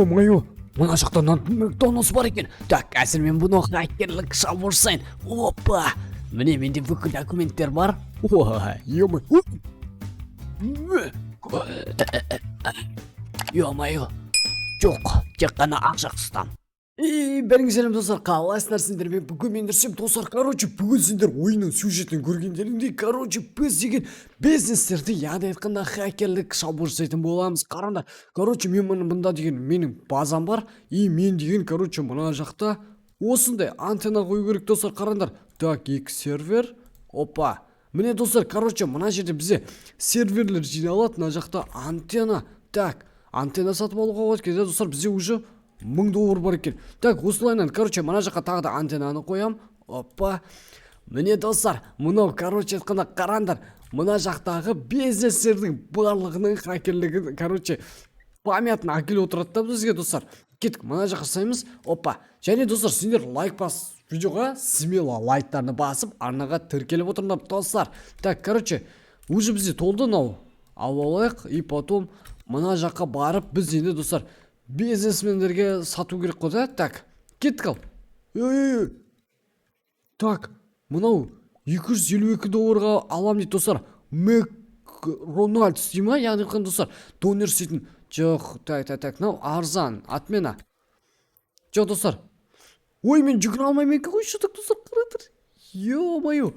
Мое, мына жақта Макдональдс бар екен. Так, қазір мен бұны хакерлік шабуыл жасайын. Опа! Міне менде бүкіл документтер бар. Ё-моё. Ё-моё. Жоқ, тек қана ақша қыстам. Бәріңіз сәлем достар, қалайсыңдар сендер? Мен бүгін мендірсем достар, бүгін сендер ойынның сюжетін көргендеріңдей, біз деген бизнестерді, яғни айтқанда хакерлік шабуыл жасайтын боламыз. Қараңдар, мен мұнда деген менің базам бар, мен деген мына жақта осындай антенна қою керек достар. Қараңдар. Так, екі сервер. Опа. Міне достар, мына жерде бізде серверлер жиналады, мына жақта антенна. Так, антенна сатып алуға болады кезде достар, бізде уже $1000 бар екен. Так, осылайынан, мына жаққа тағы да антеннаны қоям. Опа. Міне достар, мынау, айтқанда қараңдар. Мына жақтағы бизнестердің барлығының хакерлігі, памятын әкеліп отырады да бізге достар. Кеттік, мына жаққа жасаймыз. Опа. Және достар, сендер лайк бас видеоға смело лайктарны басып, арнаға тіркеліп отырыңдар достар. Так, уже бізде толды мынау. Алайық, и потом мына жаққа барып, біз енді достар бизнесмендерге сату керек қой да. Так, кеттік ал. Так, мынау $252 алам дейді достар. Макдональдс дей ма? Яғни достар, донер істейтін. Жоқ, так, мынау арзан, отмена. Жоқ достар. Ой, мен жүгіре алмаймын екен ғой, шыдық достар, қараңдар. Ё-моё.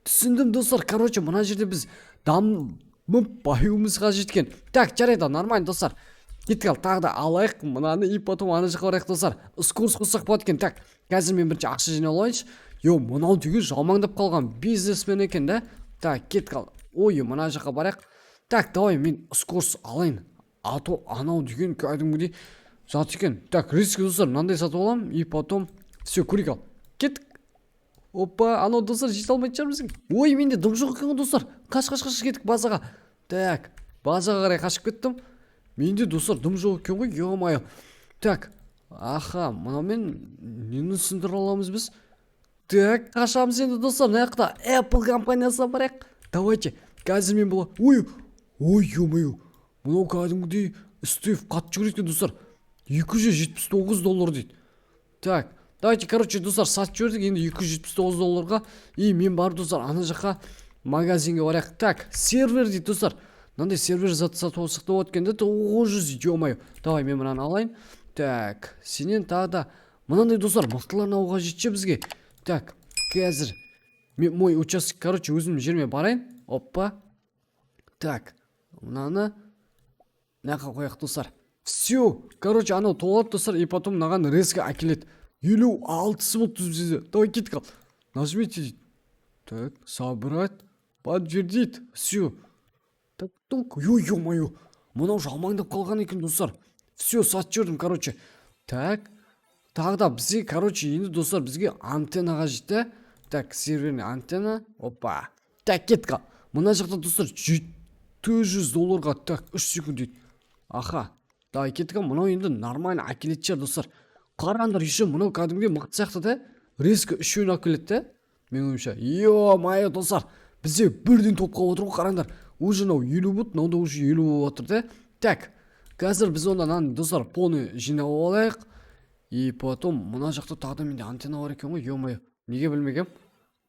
Түсіндім достар. Мына жерде біз дамып баюымызға жеткен. Так, жарайды, нормально достар. Кеттік ал, тағы да алайық мынаны, и потом ана жаққа барайық достар. Скорс қосақ болады екен. Так, қазір мен бірінші ақша жинап алайыншы. Мынау деген жалмаңдап қалған бизнесмен екен да. Так, кеттік ал. Мына жаққа барайық. Так, давай мен скорс алайын. Анау деген кәдімгідей зат екен. Так, риск достар, мынандай сатып алам, и потом все, көрейік ал. Кеттік. Опа, анау достар жете алмайтын шығармыз. Менде дым жоқ екен достар. Қаш кеттік базаға. Так, базаға қарай қашып кеттім. Менде достар дым жоқ екен ғой, ё-моё. Так, мынамен нені сындыра аламыз біз? Так, қашамыз енді достар, мына Apple компаниясына барайық. Давайте, қазір мен бола. Ё-моё. Мынау кәдімгідей Стив қатты жүгіреді екен достар. $279 дейді. Так, давайте, достар, сатып жібердік енді $279-ға. И мен бар достар, ана жаққа магазинге барайық. Так, сервер дейді достар. Мынандай сервер заты сатып алсақ та болады екен де, 900, ё-моё. Давай мен мынаны алайын. Так, сенен тағы да мынандай достар, мықтыларын алуға жетші бізге. Так, қазір мой участок, өзім жеріме барайын. Опа. Так, мынаны мынақа қояқ достар. Все, анау толады достар, и потом мынаған резко әкеледі. 56 болды бізде. Давай кеттік ал. Нажмите дейді. Так, собрать, подтвердить. Все. Так, ё-моё. Мынау жалмаңдап қалған екен достар. Все, сатып жібердім, Так, тағы да бізге, енді достар, бізге антеннаға жетті. Так, серверный антенна. Опа. Так, кеттік ал. Мына жақта достар $700-ға. Так, 3 секунд дейді. Давай кеттік ал. Мынау енді нормально әкеледі шығар достар. Қараңдар, еще мынау кәдімгідей мықты сияқты да. Резко үшеуін әкеледі да. Мен ойымша. Ё-моё достар. Бізде бірден топқа отыр ғой, қараңдар. Уже мынау 50 бұд, мынау да уже 50 болып отыр да. Так, қазір біз ондан достар полный жинап алайық. И потом мына жақта тағы да менде антенна бар екен ғой, ё-моё. Неге білмегем?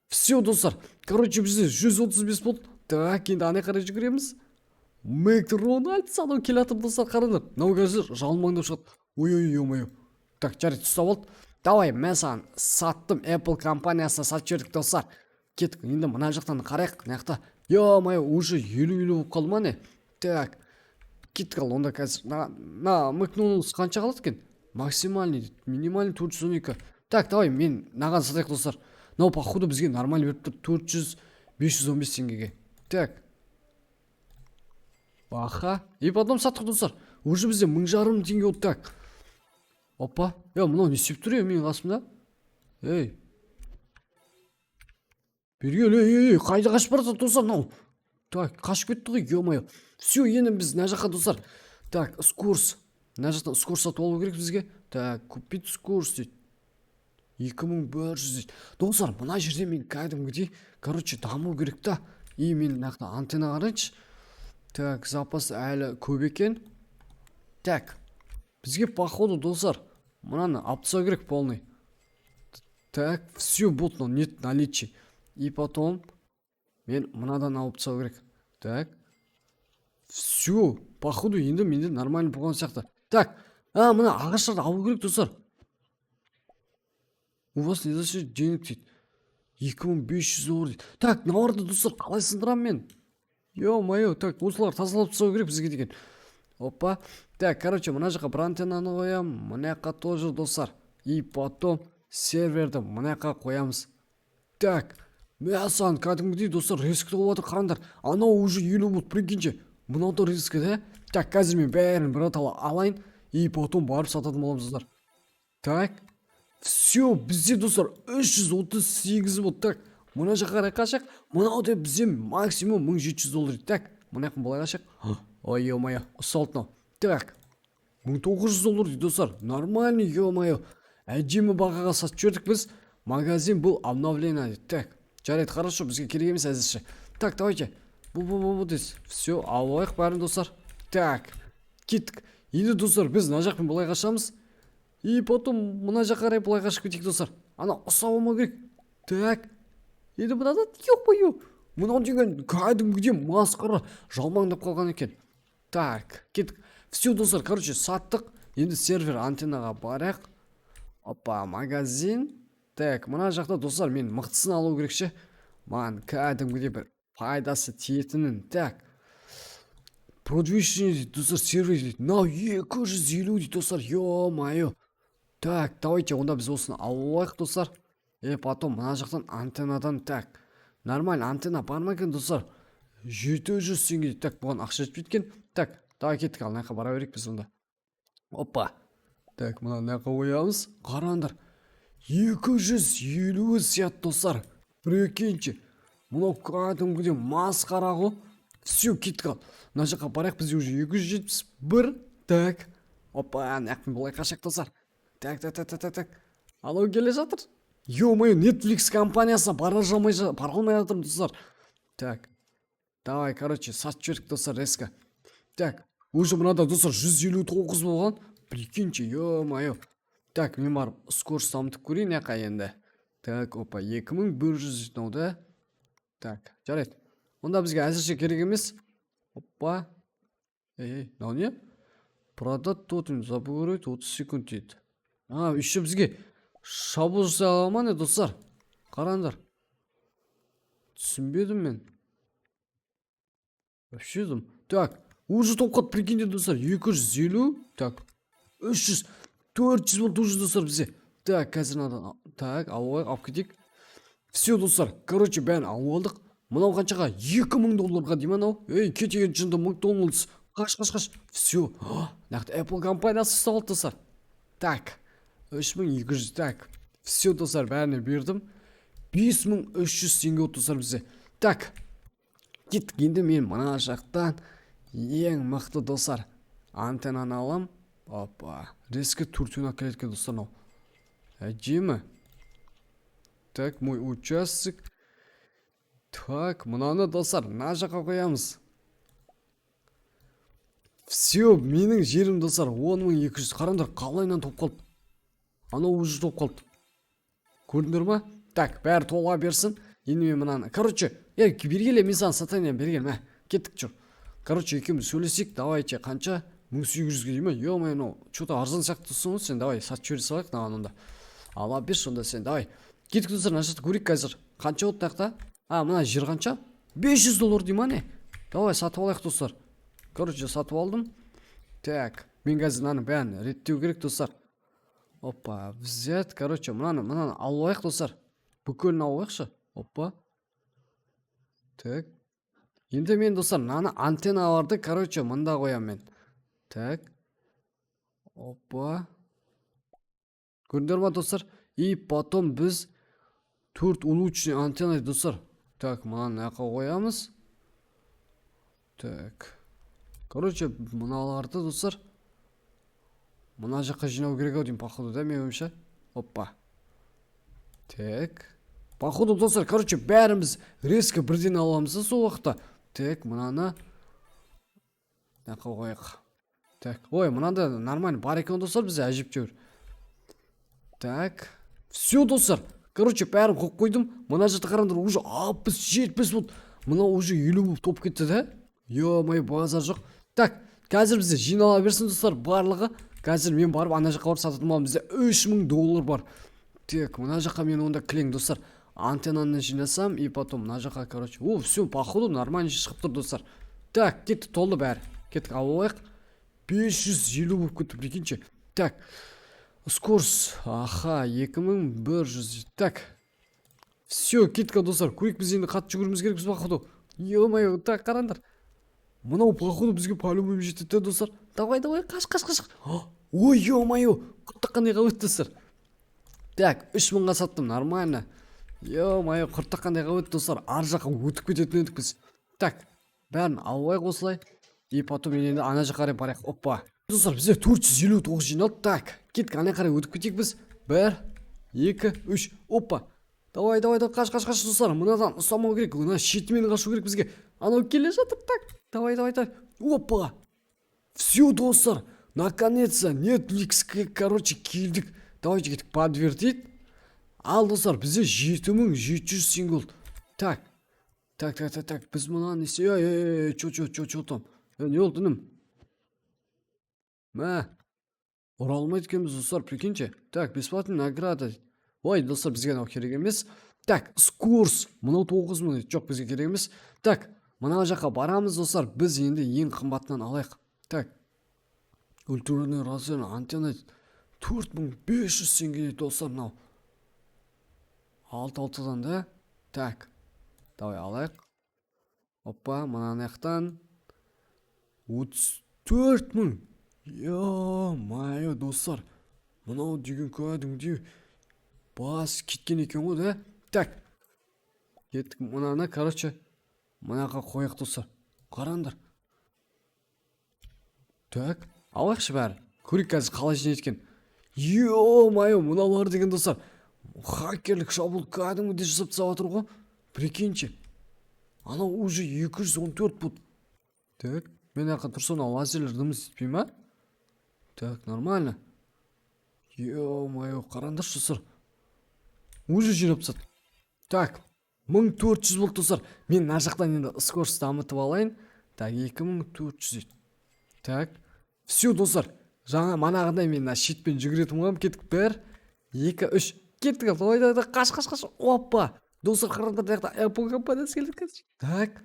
Все достар. Бізде 135 болды. Так, енді ана қарай жүгіреміз. Макдональдс анау келатыр достар, қараңдар. Мынау қазір жалмаңдап шығады. Ой-ой-ой-ой. Так, жарайды, ұстап алды. Давай, мен саған саттым, Apple компаниясына сатып жібердік достар. Кеттік, енді мына жақтан қарайық. Мына ё-моё, уже 50 болып қалды ма не? Так, кеттік ал, онда қазір. Макдональдс қанша қалады екен? Максимальный дейді, минимальный 412. Так, давай, мен наған сатайық достар. Мынау походу бізге нормально беріп тұр, 515 теңгеге. Так. И потом саттық достар. Уже бізде 1500 теңге болды. Так. Опа. Мынау не істеп тұр менің қасымда? Бергел, қайда қашып барады достар мынау? Так, қашып кетті ғой, ё-моё. Все, енді біз мына жаққа достар. Так, скорс. Мына жақтан скорс сатып алу керек бізге. Так, купить скорс дейді. 2100 дейді. Достар, мына жерде мен кәдімгідей, даму керек та. И мен мына антенна қарайыншы. Так, запас әлі көп екен. Так, бізге походу достар мынаны алып тастау керек полный. Так, все вот, но нет наличия. И потом мен мынадан алып тастау керек. Так, все, походу енді менде нормально болған сияқты. Так, мына ағаштарды алу керек достар. У вас не за счет денег дейді. 2500 доллар дейді. Так, мыналарды достар қалай сындырамын мен? Ё-моё, так, осылар тазалап тастау керек бізге деген. Опа. Так, короче, мына жаққа бір антеннаны қоямын, мына жаққа тоже достар. И потом серверді мына жаққа қоямыз. Так, мәсан кәдімгідей достар рискі болып отыр, қараңдар. Анау уже 50 бут, прикиньте. Мынау да рискі, да? Так, қазір мен бәрін біратала алайын, и потом барып сататын боламыз достар. Так, все, бізде достар 338 бут. Так, мына жаққа қарай қашақ. Мынау да бізде максимум 1700 доллар. Так, мына жақын былай қашақ. Ой, ё-моё, ұсалтынау. Так, 1900 доллар дейді достар. Нормально, ё-моё. Әдемі бағаға сатып жүрдік біз. Магазин бұл обновление дейді. Так, жарайды, хорошо, бізге керек емес әзірше. Так, давайте. Бұл дейсіз. Все, алайық бәрін достар. Так, кеттік. Енді достар, біз мына жақпен былай қашамыз. И потом мына жаққа қарай былай қашып кетейік достар. Ана ұсау болмау керек. Так, енді мынада ё-моё. Мынау деген кәдімгідей масқара жалмаңдап қалған екен. Так, кеттік. Все достар, короче, саттық. Енді сервер антеннаға барайық. Опа, магазин. Так, мына жақта достар, мен мықтысын алу керек ше. Маған кәдімгідей бір пайдасы тиетінін. Так, продвижение дейді достар, сервер дейді. Мынау 250 дейді достар, ё-моё. Так, давайте онда біз осыны алайық достар. И потом мына жақтан антеннадан. Так, нормально, антенна бар ма екен достар? 700 теңге. Так, бұған ақша жетпей кеткен. Так, давай кеттік, ал мына жаққа бара берейік біз онда. Опа. Так, мына жаққа қоямыз. Қараңдар. 250 сият достар. Прикиньте. Мынау кәдімгідей масқара ғой. Все, кеттік ал. Мына жаққа барайық, бізде уже 271. Так. Опа, мына жақпен былай қашақ достар. Так. Алау келе жатыр. Ё-моё, Netflix компаниясына бара алмай жатырмын достар. Так. Давай, короче, сатып жібердік достар, резко. Так, уже мынада достар 159 болған. Прикиньте, ё-моё. Так, мен барып скорость дамытып көрейін яқа енді. Так, опа, 2100 да. Так, жарайды. Онда бізге әзірше керек емес. Опа. Мынау не? Продать тотем, забырать 30 секунд дейді. Еще бізге шабуыл жасай ала ма не достар? Қараңдар. Түсінбедім мен. Вообще дым. Так, уже тоқат, прикиньте достар, 250. Так, 300, 400 болды уже достар бізде. Так, қазір надо. Так, алып кетейік. Все достар, короче, бәрін алып алдық. Мынау қаншаға? 2000 долларға деймін ау. Кетеген жынды Макдональдс. Қаш. Все. Нақты Apple компаниясы ұстап алды достар. Так, 3200. Так, все достар, бәріне бердім. 5300 теңге болды достар бізде. Так, кеттік. Енді мен мына жақтан ең мықты достар антеннаны алам. Опа, резко туртуна келеткен достар мынау. Әдемі. Так, мой участок. Так, мынаны достар мына жаққа қоямыз. Все, менің жерім достар 10200. Қараңдар, қалайынан топ қалды. Анау уже топ қалды. Көрдіңдер ма? Так, бәрі тола берсін. Енді мен мынаны. Короче, бергеле, мен саған сатайын бергел. Кеттік жүр. Короче, екеуміз сөйлесек, давайте қанша? 1800-ге деймін. Ё-моё, ну, что-то арзан сияқты тұрсың ғой сен. Давай, сатып жібере салайық маған онда. Ала бер сонда сен, давай. Кеттік достар, мына жақта көрейік қазір. Қанша болды тақта? Мына жер қанша? 500 доллар деймін не? Давай, сатып алайық достар. Короче, сатып алдым. Так, мен қазір мынаны бәрін реттеу керек достар. Опа, взять, короче, мынаны алайық достар. Бүкілін алайықшы. Опа. Так. Енді мен достар, мынаны антенналарды, короче, мында қоям мен. Так. Опа. Көрдіңдер ма достар? И потом біз 4 улучшенный антенна достар. Так, мынаны жаққа қоямыз. Так. Короче, мыналарды достар. Мына жаққа жинау керек ау деймін, походу, да, мен ойымша. Опа. Так. Походу достар, короче, бәріміз резко бірден аламыз сол уақытта. Так, мынаны жаққа қояйық. Так, ой, мынада нормально бар екен достар, бізде әжептәуір. Так, все достар. Короче, бәрін қойып қойдым. Мына жақта қараңдар, уже 60-70 болды. Мына уже 50 болып топ кетті да. Ё-май, базар жоқ. Так, қазір бізде жинала берсін достар барлығы. Қазір мен барып ана жаққа барып сататын боламын. Бізде $3000 бар. Так, мына жаққа мен онда кілең достар. Антеннаны жинасам и потом мына жаққа, короче. О, все, походу нормально шығып тұр достар. Так, кетті, толды бәрі. Кеттік, алайық. 550 болып кетті, прикиньте. Так, скорс, аха, 2100. Так, все, кеттік достар. Көрейік, біз енді қатты жүгіріміз керекпіз походу. Ё-моё, так, қараңдар. Мынау походу бізге по-любому жетеді достар. Давай, қаш. Ой, ё-моё, құрттаққандай қабет достар. Так, 3000-ға саттым, нормально. Ё-моё, құрттаққандай қабет достар. Ар жаққа өтіп кететін едік біз. Так, бәрін алайық осылай. И потом мен енді ана жаққа қарай барайық. Опа. Достар, бізде 459 жиналды. Так, кеттік, ана қарай өтіп кетейік біз. 1, 2, 3. Опа. Давай, қаш достар. Мынадан ұстамау керек. Мына шетімен қашу керек бізге. Анау келе жатыр. Так, давай. Опа. Все, достар. Наконец-то Netflix'ке, короче, келдік. Давайте кеттік, подтвердить. Ал достар, бізде 7700 сингл. Так. Біз мына несе. Чо там. Не oldu інім? Мә. Оралмайды екенбіз достар, прикиньте. Так, бесплатный награда. Ой, достар, бізге анау керек емес. Так, скурс. Мынау 9000. Жоқ, бізге керек емес. Так, мына жаққа барамыз достар. Біз енді ең қымбатынан алайық. Так. Ультраный разъем антенна 4500 теңге достар мынау. 6-6-дан да. Так. Давай алайық. Опа, мына аяқтан 34000. Ё-моё, достар. Мынау деген кәдімгідей бас кеткен екен ғой да. Так. Кеттік мынаны, короче, мынаға қояқ достар. Қараңдар. Так, алайықшы бәрі. Көрейік қазір қалай жинеткен. Ё-моё, мыналар деген достар. Хакерлік шабуыл кәдімгідей жасап тастап жатыр ғой. Прикиньте. Анау уже 214 болды. Так, мен ақы тұрсын лазерлер дымыз етпей ма? Так, нормально. Ё-моё, қараңдаршы достар. Уже жинап тастады. Так, 1400 болды достар. Мен мына жақтан енді скорс дамытып алайын. Так, 2400. Так, все достар. Жаңа манағындай мен шетпен жүгіретін болам. Кеттік 1, 2, 3. Кеттік. Давай, қаш. Опа. Достар, қараңдар, жақта Apple компаниясы келдік қазір. Так.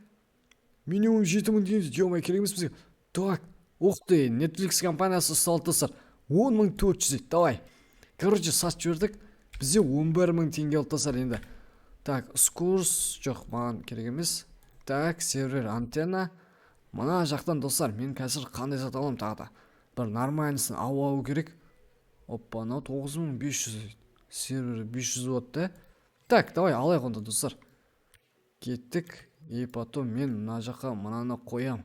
Минимум 7000 деген ё-моё, керек емес бізге. Так. Ух ты, Netflix компаниясы ұсталды достар. 10400. Давай. Короче, сатып жібердік. Бізде 11000 теңге алды достар енді. Так, скурс жоқ, маған керек емес. Так, сервер антенна. Мына жақтан достар, мен қазір қандай сатып аламын тағы да. Бір нормальнысын алу керек. Опа, анау 9500. Сервері 500 ватт да. Так, давай алайық онда достар. Кеттік. И потом мен мына жаққа мынаны қоям.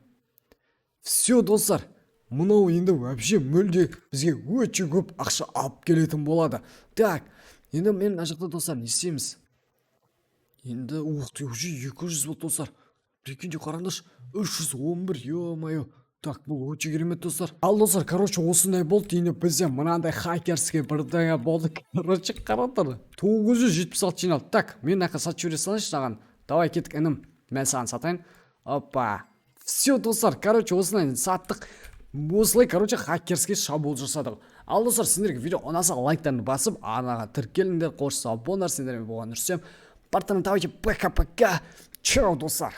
Все достар. Мынау енді вообще мүлде бізге өте көп ақша алып келетін болады. Так, енді мен мына жақта достар не істейміз? Енді ух ты, уже 200 болды достар. Прикиньте, қараңдаршы, 311, ё-моё. Так, бұл өте керемет достар. Ал достар, короче, осындай болды. Енді бізде мынандай хакерске бірдеңе болды. Короче, қараңдар. 976 жиналды. Так, мен ақы сатып жібере салайыншы саған. Давай кеттік інім. Мен саған сатайын. Опа. Все достар, короче, осындай саттық. Осылай, короче, хакерске шабуыл жасадық. Ал достар, сендерге видео ұнаса лайктарын басып, анаға тіркеліңдер, қош сау болыңдар, сендермен болған үрсем. Партаны давайте пока-пока. Чао, достар.